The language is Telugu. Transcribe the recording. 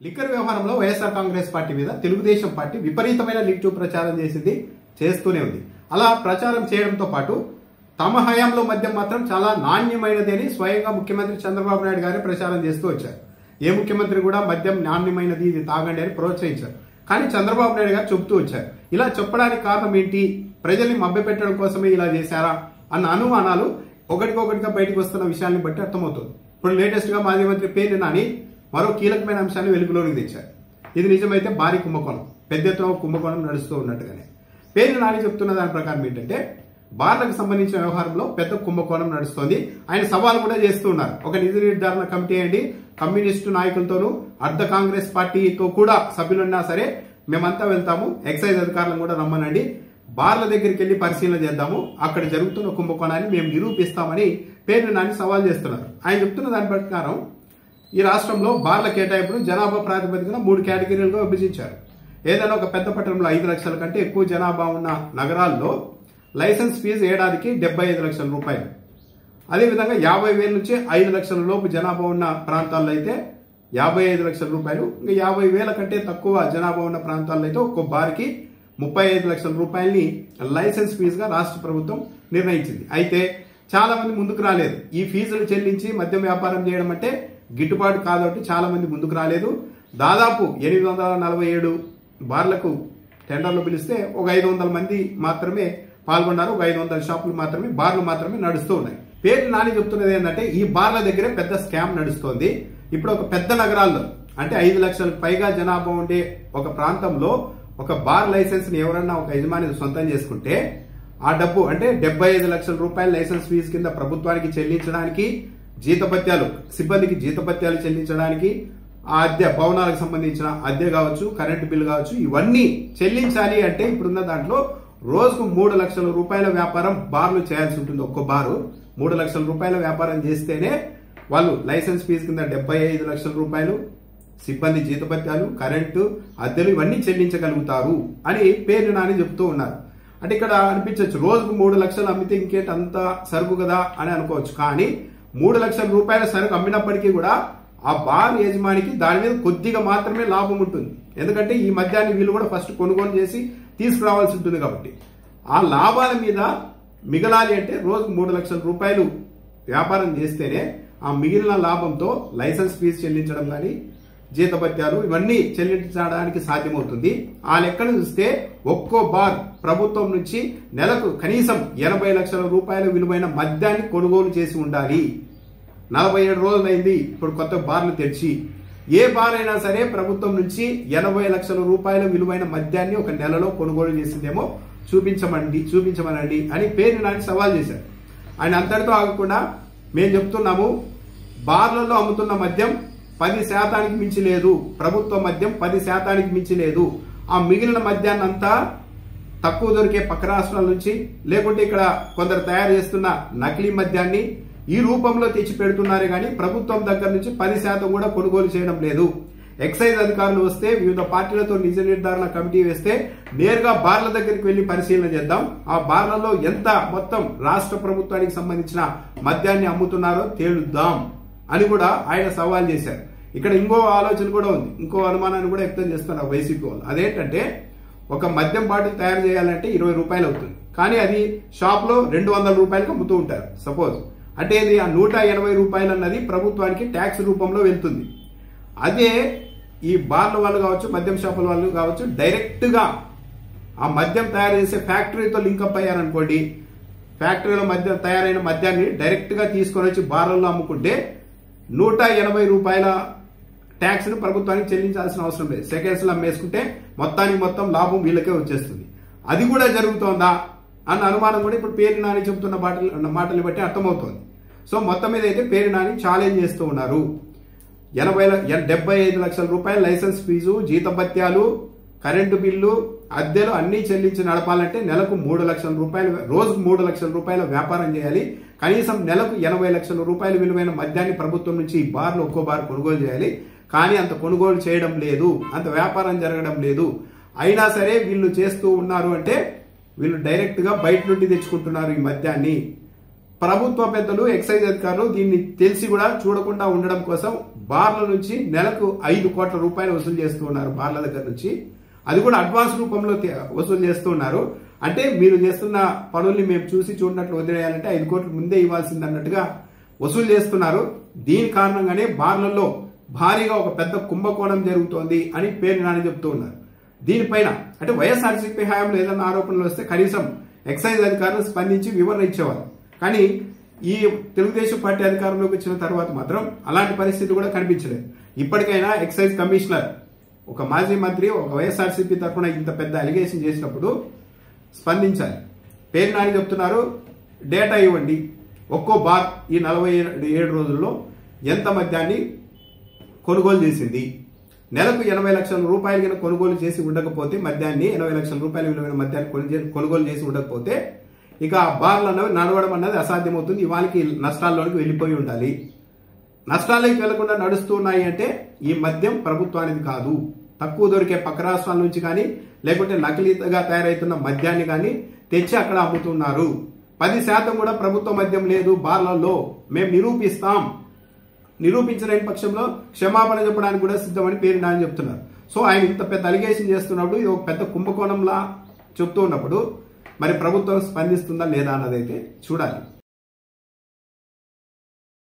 లిక్కర్ వ్యవహారంలో వైఎస్ఆర్ కాంగ్రెస్ పార్టీ మీద తెలుగుదేశం పార్టీ విపరీతమైన నెగిటివ్ ప్రచారం చేస్తూనే ఉంది. అలా ప్రచారం చేయడంతో పాటు తమ హయాంలో మద్యం మాత్రం చాలా నాణ్యమైనది అని స్వయంగా ముఖ్యమంత్రి చంద్రబాబు నాయుడు గారే ప్రచారం చేస్తూ వచ్చారు. ఏ ముఖ్యమంత్రి కూడా మద్యం నాణ్యమైనది, ఇది తాగండి అని ప్రోత్సహించారు. కానీ చంద్రబాబు నాయుడు గారు చెబుతూ వచ్చారు. ఇలా చెప్పడానికి కారణం ఏంటి? ప్రజల్ని మభ్యపెట్టడం కోసమే ఇలా చేశారా అన్న అనుమానాలు ఒకటికొకటిగా బయటకు వస్తున్న విషయాన్ని బట్టి అర్థమవుతుంది. ఇప్పుడు లేటెస్ట్ గా మాజీ మంత్రి పేర్ని నాని మరో కీలకమైన అంశాన్ని వెలుగులోకి తెచ్చారు. ఇది నిజమైతే భారీ కుంభకోణం, పెద్ద ఎత్తున కుంభకోణం నడుస్తూ ఉన్నట్టుగానే. పేర్ని నాని చెప్తున్న దాని ప్రకారం ఏంటంటే, బార్లకు సంబంధించిన వ్యవహారంలో పెద్ద కుంభకోణం నడుస్తోంది. ఆయన సవాల్ కూడా చేస్తూ ఉన్నారు. ఒక నిధి నిర్ధారణ కమిటీ అండి, కమ్యూనిస్టు నాయకులతోనూ అర్ధ కాంగ్రెస్ పార్టీతో కూడా సభ్యులున్నా సరే మేమంతా వెళ్తాము, ఎక్సైజ్ అధికారులను కూడా రమ్మనండి, బార్ల దగ్గరికి వెళ్లి పరిశీలన చేద్దాము, అక్కడ జరుగుతున్న కుంభకోణాన్ని మేము నిరూపిస్తామని పేర్ని నాని సవాల్ చేస్తున్నారు. ఆయన చెప్తున్న దాని ప్రకారం ఈ రాష్ట్రంలో బార్ల కేటాయింపును జనాభా ప్రాతిపదికన 3 కేటగిరీలుగా విభజించారు. ఏదైనా ఒక పెద్ద పట్టణంలో 5 లక్షల కంటే ఎక్కువ జనాభా ఉన్న నగరాల్లో లైసెన్స్ ఫీజు ఏడాదికి 75 లక్షల రూపాయలు. అదేవిధంగా 50,000 నుంచి 5 లక్షల లోపు జనాభా ఉన్న ప్రాంతాల్లో అయితే 55 లక్షల రూపాయలు. ఇంకా 50,000 కంటే తక్కువ జనాభా ఉన్న ప్రాంతాల్లో అయితే ఒక్కో బార్కి 35 లక్షల రూపాయలని లైసెన్స్ ఫీజుగా రాష్ట్ర ప్రభుత్వం నిర్ణయించింది. అయితే చాలా మంది ముందుకు రాలేదు. ఈ ఫీజులు చెల్లించి మద్యం వ్యాపారం చేయడం అంటే గిట్టుబాటు కాదంటే చాలా మంది ముందుకు రాలేదు. దాదాపు 847 బార్లకు టెండర్లు పిలిస్తే ఒక 500 మంది మాత్రమే పాల్గొన్నారు. ఒక 500 షాపులు మాత్రమే, బార్లు మాత్రమే నడుస్తూ ఉన్నాయి. పేర్ని నాని చెప్తున్నది ఏంటంటే, ఈ బార్ల దగ్గరే పెద్ద స్కామ్ నడుస్తోంది. ఇప్పుడు ఒక పెద్ద నగరాల్లో అంటే 5 లక్షలకు పైగా జనాభా ఉండే ఒక ప్రాంతంలో ఒక బార్ లైసెన్స్ ని ఎవరన్నా ఒక యజమాని సొంతం చేసుకుంటే ఆ డబ్బు అంటే 75 లక్షల రూపాయల లైసెన్స్ ఫీజు కింద ప్రభుత్వానికి చెల్లించడానికి, జీతభత్యాలు, సిబ్బందికి జీతభత్యాలు చెల్లించడానికి, ఆ అద్దె, భవనాలకు సంబంధించిన అద్దె కావచ్చు, కరెంటు బిల్లు కావచ్చు, ఇవన్నీ చెల్లించాలి అంటే ఇప్పుడున్న దాంట్లో రోజుకు 3 లక్షల రూపాయల వ్యాపారం బార్లు చేయాల్సి ఉంటుంది. ఒక్కో బారు 3 లక్షల రూపాయల వ్యాపారం చేస్తేనే వాళ్ళు లైసెన్స్ ఫీజు కింద 75 లక్షల రూపాయలు, సిబ్బంది జీతభత్యాలు, కరెంటు, అద్దెలు ఇవన్నీ చెల్లించగలుగుతారు అని పేర్ని నాని చెప్తూ ఉన్నారు. అంటే ఇక్కడ అనిపించవచ్చు, రోజుకు 3 లక్షలు అమ్మితే ఇంకేంటి అంత సరుకు కదా అని అనుకోవచ్చు. కానీ 3 లక్షల రూపాయల సరుకు అమ్మినప్పటికీ కూడా ఆ బార్ యజమానికి దాని మీద కొద్దిగా మాత్రమే లాభం ఉంటుంది. ఎందుకంటే ఈ మద్యాన్ని వీళ్ళు కూడా ఫస్ట్ కొనుగోలు చేసి తీసుకురావాల్సి ఉంటుంది. కాబట్టి ఆ లాభాల మీద మిగలాలి అంటే రోజుకు 3 లక్షల రూపాయలు వ్యాపారం చేస్తేనే ఆ మిగిలిన లాభంతో లైసెన్స్ ఫీజు చెల్లించడం కానీ, జీతభత్యాలు ఇవన్నీ చెల్లించడానికి సాధ్యమవుతుంది. ఆ లెక్కను చూస్తే ఒక్కో బార్ ప్రభుత్వం నుంచి నెలకు కనీసం 80 లక్షల రూపాయల విలువైన మద్యాన్ని కొనుగోలు చేసి ఉండాలి. 47 రోజులైంది ఇప్పుడు కొత్త బార్లు తెరిచి. ఏ బార్ అయినా సరే ప్రభుత్వం నుంచి 80 లక్షల రూపాయల విలువైన మద్యాన్ని ఒక నెలలో కొనుగోలు చేసిందేమో చూపించమనండి అని పేర్ని నాని సవాల్ చేశారు. ఆయన అంతటితో ఆగకుండా, మేము చెప్తున్నాము, బార్లలో అమ్ముతున్న మద్యం 10% మించి లేదు, ప్రభుత్వ మద్యం 10% మించి లేదు. ఆ మిగిలిన మద్యాన్ని అంతా తక్కువ దొరికే పక్క రాష్ట్రాల నుంచి, లేకుంటే ఇక్కడ కొందరు తయారు చేస్తున్న నకిలీ మద్యాన్ని ఈ రూపంలో తెచ్చి పెడుతున్నారే కానీ ప్రభుత్వం దగ్గర నుంచి 10% కూడా కొనుగోలు చేయడం లేదు. ఎక్సైజ్ అధికారులు వస్తే, వివిధ పార్టీలతో నిజ నిర్ధారణ కమిటీ వేస్తే నేరుగా బార్ల దగ్గరికి వెళ్లి పరిశీలన చేద్దాం, ఆ బార్లలో ఎంత మొత్తం రాష్ట్ర ప్రభుత్వానికి సంబంధించిన మద్యాన్ని అమ్ముతున్నారో తేలుద్దాం అని కూడా ఆయన సవాల్ చేశారు. ఇక్కడ ఇంకో ఆలోచన కూడా ఉంది, ఇంకో అనుమానాన్ని కూడా వ్యక్తం చేస్తున్నారు వైసీపీ వాళ్ళు. అదేంటంటే, ఒక మద్యం బాటిల్ తయారు చేయాలంటే 20 రూపాయలు అవుతుంది. కానీ అది షాప్ లో 200 రూపాయలకు అమ్ముతూ ఉంటారు. సపోజ్ అంటే ఇది ఆ 180 రూపాయలు అన్నది ప్రభుత్వానికి ట్యాక్స్ రూపంలో వెళ్తుంది. అదే ఈ బార్ల వాళ్ళు కావచ్చు, మద్యం షాపుల వాళ్ళు కావచ్చు, డైరెక్ట్ గా ఆ మద్యం తయారు చేసే ఫ్యాక్టరీతో లింకప్ అయ్యారనుకోండి, ఫ్యాక్టరీలో తయారైన మద్యాన్ని డైరెక్ట్ గా తీసుకొని వచ్చి బార్లలో అమ్ముకుంటే 180 రూపాయల ట్యాక్స్ ను ప్రభుత్వానికి చెల్లించాల్సిన అవసరం లేదు. సెకండ్స్ లో అమ్మేసుకుంటే మొత్తానికి మొత్తం లాభం వీళ్ళకే వచ్చేస్తుంది. అది కూడా జరుగుతోందా అన్న అనుమానం కూడా ఇప్పుడు పేర్ని నాని చెబుతున్న మాటల్ని బట్టి అర్థమవుతోంది. సో మొత్తం మీద అయితే పేర్ని నాని ఛాలెంజ్ చేస్తూ ఉన్నారు. 75 లక్షల రూపాయల లైసెన్స్ ఫీజు, జీతభత్యాలు, కరెంటు బిల్లు, అద్దెలు అన్ని చెల్లించి నడపాలంటే నెలకు 3 లక్షల రూపాయలు, రోజుకు 3 లక్షల రూపాయల వ్యాపారం చేయాలి. కనీసం నెలకు 80 లక్షల రూపాయల విలువైన మద్యాన్ని ప్రభుత్వం నుంచి ఈ బార్లు ఒక్కో బార్ కొనుగోలు చేయాలి. కానీ అంత కొనుగోలు చేయడం లేదు, అంత వ్యాపారం జరగడం లేదు. అయినా సరే వీళ్ళు చేస్తూ ఉన్నారు అంటే వీళ్ళు డైరెక్ట్ గా బయట నుండి తెచ్చుకుంటున్నారు ఈ మద్యాన్ని. ప్రభుత్వ పెద్దలు ఎక్సైజ్ అధికారులు దీన్ని తెలిసి కూడా చూడకుండా ఉండడం కోసం బార్ల నుంచి నెలకు 5 కోట్ల రూపాయలు వసూలు చేస్తూ ఉన్నారు. బార్ల దగ్గర నుంచి అది కూడా అడ్వాన్స్ రూపంలో వసూలు చేస్తూ ఉన్నారు. అంటే మీరు చేస్తున్న పనుల్ని మేము చూసి చూడనట్లు వదిలేయాలంటే 5 కోట్లు ముందే ఇవ్వాల్సింది అన్నట్టుగా వసూలు చేస్తున్నారు. దీని కారణంగానే బార్లలో భారీగా ఒక పెద్ద కుంభకోణం జరుగుతోంది అని పేరు నాని చెప్తూ ఉన్నారు. దీనిపైన అంటే వైఎస్ఆర్సీపీ హయాంలో ఏదైనా ఆరోపణలు వస్తే కనీసం ఎక్సైజ్ అధికారులు స్పందించి వివరణ ఇచ్చేవారు. కానీ ఈ తెలుగుదేశం పార్టీ అధికారంలోకి వచ్చిన తర్వాత మాత్రం అలాంటి పరిస్థితి కూడా కనిపించలేదు. ఇప్పటికైనా ఎక్సైజ్ కమిషనర్ ఒక మాజీ మంత్రి ఒక వైఎస్ఆర్సీపీ తరఫున ఇంత పెద్ద అలిగేషన్ చేసినప్పుడు స్పందించాలి. పేరు నాని చెప్తున్నారు, డేటా ఇవ్వండి, ఒక్కో బార్ ఈ 47 రోజుల్లో ఎంత మద్యాన్ని కొనుగోలు చేసింది, నెలకు 80 లక్షల రూపాయలు కింద కొనుగోలు చేసి ఉండకపోతే మద్యాన్ని 80 లక్షల రూపాయల విలువైన మద్యాన్ని కొనుగోలు చేసి ఉండకపోతే ఇక ఆ బార్లు అన్నవి నడవడం అన్నది అసాధ్యమవుతుంది. ఇవాళకి నష్టాల్లోనికి వెళ్ళిపోయి ఉండాలి. నష్టాలకి వెళ్లకుండా నడుస్తున్నాయి అంటే ఈ మద్యం ప్రభుత్వానికి కాదు, తక్కువ దొరికే పక్క రాష్ట్రాల నుంచి కానీ లేకుంటే నకిలీగా తయారైతున్న మద్యాన్ని కానీ తెచ్చి అక్కడ అమ్ముతున్నారు. 10% కూడా ప్రభుత్వ మద్యం లేదు బార్లలో, మేము నిరూపిస్తాం. నిరూపించలేని పక్షంలో క్షమాపణ చెప్పడానికి కూడా సిద్ధమని పేరు నాని చెప్తున్నారు. సో ఆయన ఇంత పెద్ద అలిగేషన్ చేస్తున్నప్పుడు ఇది ఒక పెద్ద కుంభకోణంలా చెప్తూ ఉన్నప్పుడు మరి ప్రభుత్వం స్పందిస్తుందా లేదా అన్నదైతే చూడాలి.